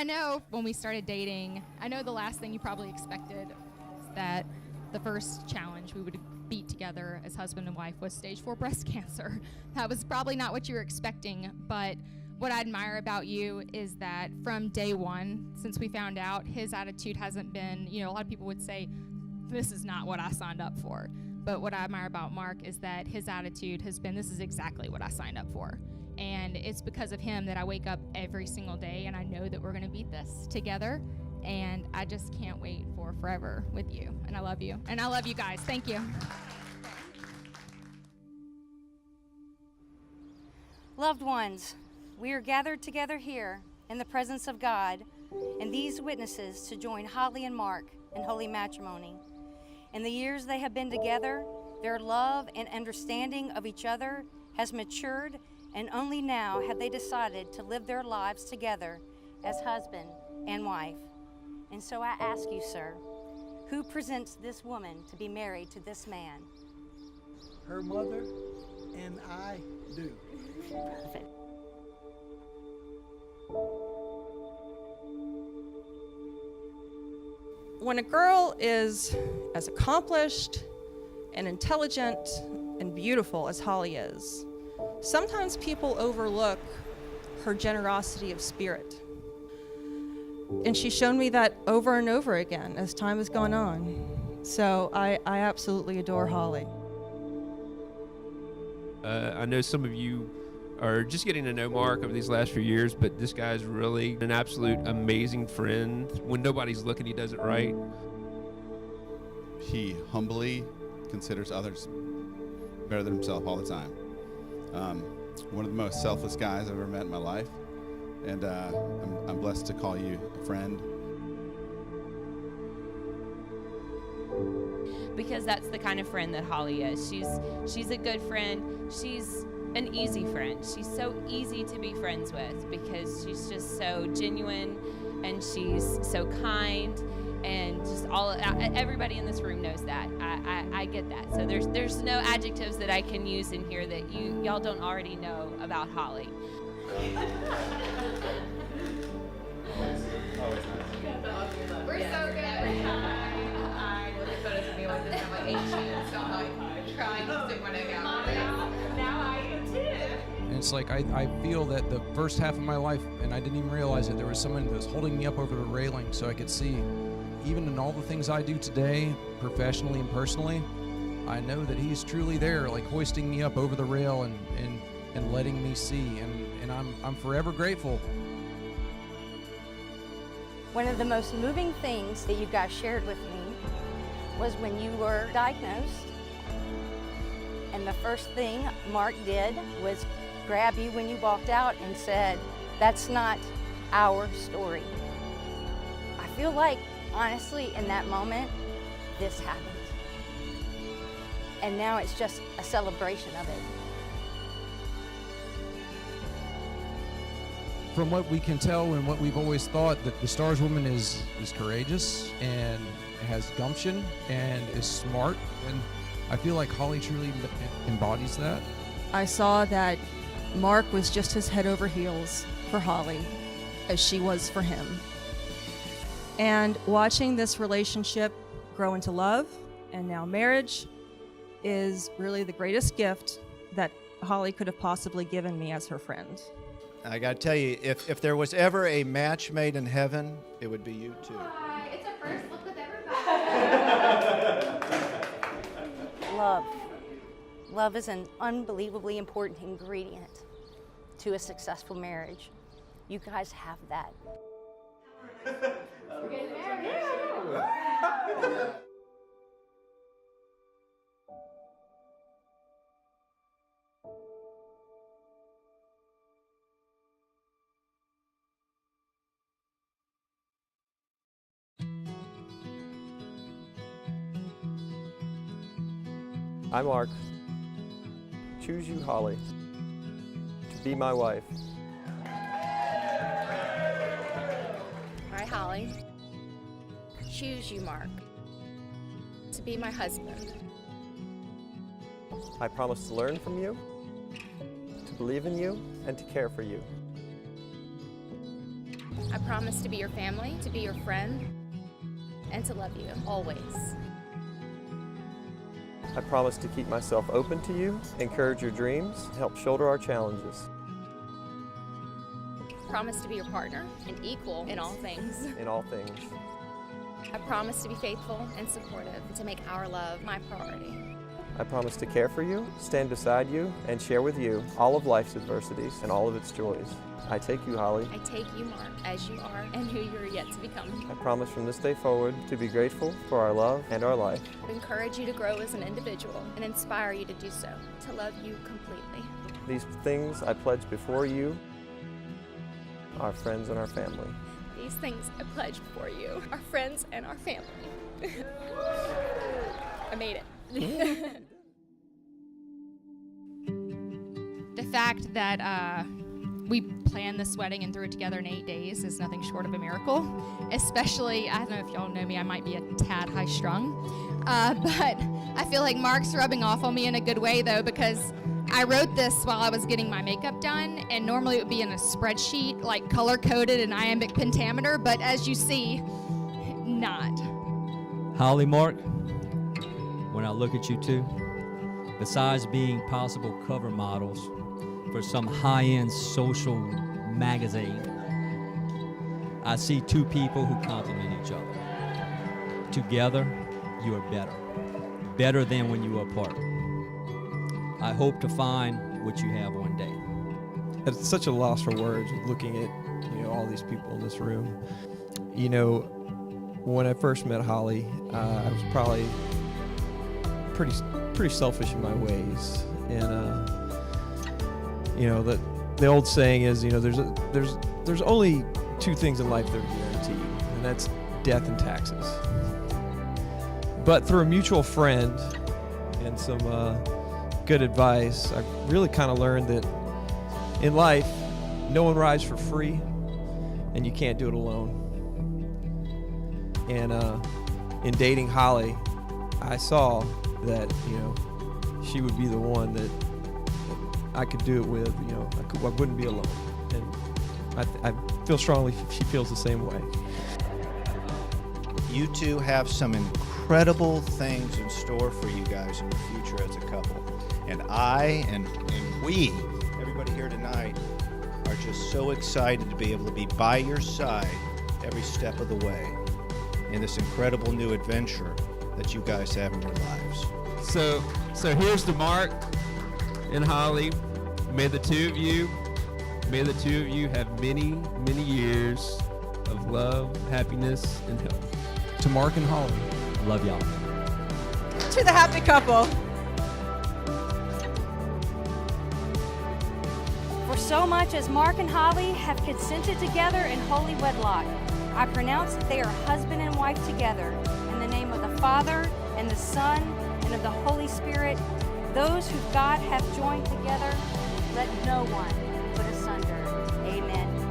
I know when we started dating, I know the last thing you probably expected is that the first challenge we would beat together as husband and wife was stage 4 breast cancer. That was probably not what you were expecting, but what I admire about you is that from day one, since we found out, his attitude hasn't been, a lot of people would say, this is not what I signed up for. But what I admire about Mark is that his attitude has been, this is exactly what I signed up for. And it's because of him that I wake up every single day and I know that we're gonna beat this together. And I just can't wait for forever with you. And I love you. And I love you guys. Thank you. Loved ones, we are gathered together here in the presence of God and these witnesses to join Holly and Mark in holy matrimony. In the years they have been together, their love and understanding of each other has matured, and only now have they decided to live their lives together as husband and wife. And so I ask you, sir, who presents this woman to be married to this man? Her mother and I do. Perfect. When a girl is as accomplished and intelligent and beautiful as Holly is, sometimes people overlook her generosity of spirit. And she's shown me that over and over again as time has gone on. So I absolutely adore Holly. I know some of you are just getting to know Mark over these last few years, but this guy's really an absolute amazing friend. When nobody's looking, he does it right. He humbly considers others better than himself all the time. One of the most selfless guys I've ever met in my life, and I'm blessed to call you a friend. Because that's the kind of friend that Holly is. She's a good friend. She's an easy friend. She's so easy to be friends with because she's just so genuine and she's so kind, and just everybody in this room knows that. I get that. So there's no adjectives that I can use in here that y'all don't already know about Holly. We're so good. I look at photos of me like this. I'm like 18, so I'm like trying to stick my neck out. Now I am too. And it's like I feel that the first half of my life, and I didn't even realize it, there was someone that was holding me up over the railing so I could see. Even in all the things I do today, professionally and personally, I know that he's truly there, like hoisting me up over the rail and letting me see, and I'm forever grateful. One of the most moving things that you guys shared with me was when you were diagnosed, and the first thing Mark did was grab you when you walked out and said, "That's not our story." I feel like, honestly, in that moment, this happened. And now it's just a celebration of it. From what we can tell and what we've always thought, that the Stars woman is courageous and has gumption and is smart, and I feel like Holly truly embodies that. I saw that Mark was just as head over heels for Holly as she was for him. And watching this relationship grow into love and now marriage is really the greatest gift that Holly could have possibly given me as her friend. I got to tell you, if there was ever a match made in heaven, it would be you two. Hi, it's a first look with everybody. Love. Love is an unbelievably important ingredient to a successful marriage. You guys have that. We're getting married. I, Mark, choose you, Holly, to be my wife. I, Holly, choose you, Mark, to be my husband. I promise to learn from you, to believe in you, and to care for you. I promise to be your family, to be your friend, and to love you always. I promise to keep myself open to you, encourage your dreams, help shoulder our challenges. Promise to be your partner and equal in all things. In all things. I promise to be faithful and supportive and to make our love my priority. I promise to care for you, stand beside you, and share with you all of life's adversities and all of its joys. I take you, Holly. I take you, Mark, as you are and who you are yet to become. I promise from this day forward to be grateful for our love and our life. I encourage you to grow as an individual and inspire you to do so, to love you completely. These things I pledge before you, our friends and our family. These things I pledge before you, our friends and our family. I made it. The fact that we planned this wedding and threw it together in 8 days is nothing short of a miracle. Especially, I don't know if y'all know me, I might be a tad high strung. But I feel like Mark's rubbing off on me in a good way though, because I wrote this while I was getting my makeup done, and normally it would be in a spreadsheet, like color-coded in iambic pentameter, but as you see, not. Holly, Mark, when I look at you two, besides being possible cover models for some high-end social magazine, I see two people who complement each other. Together, you are better. Better than when you were apart. I hope to find what you have one day. It's such a loss for words looking at all these people in this room. When I first met Holly, I was probably pretty selfish in my ways, and the old saying is there's only two things in life that are guaranteed, and that's death and taxes. But through a mutual friend and some good advice, I really kind of learned that in life, no one rides for free, and you can't do it alone. And in dating Holly, I saw that she would be the one that I could do it with. I wouldn't be alone, and I feel strongly she feels the same way. You two have some incredible things in store for you guys in the future as a couple. And I and we, everybody here tonight, are just so excited to be able to be by your side every step of the way in this incredible new adventure that you guys have in your lives. So here's to Mark and Holly. May the two of you have many, many years of love, happiness, and health. To Mark and Holly, love y'all. To the happy couple. For so much as Mark and Holly have consented together in holy wedlock, I pronounce that they are husband and wife together in the name of the Father and the Son and of the Holy Spirit. Those who God hath joined together, let no one put asunder. Amen.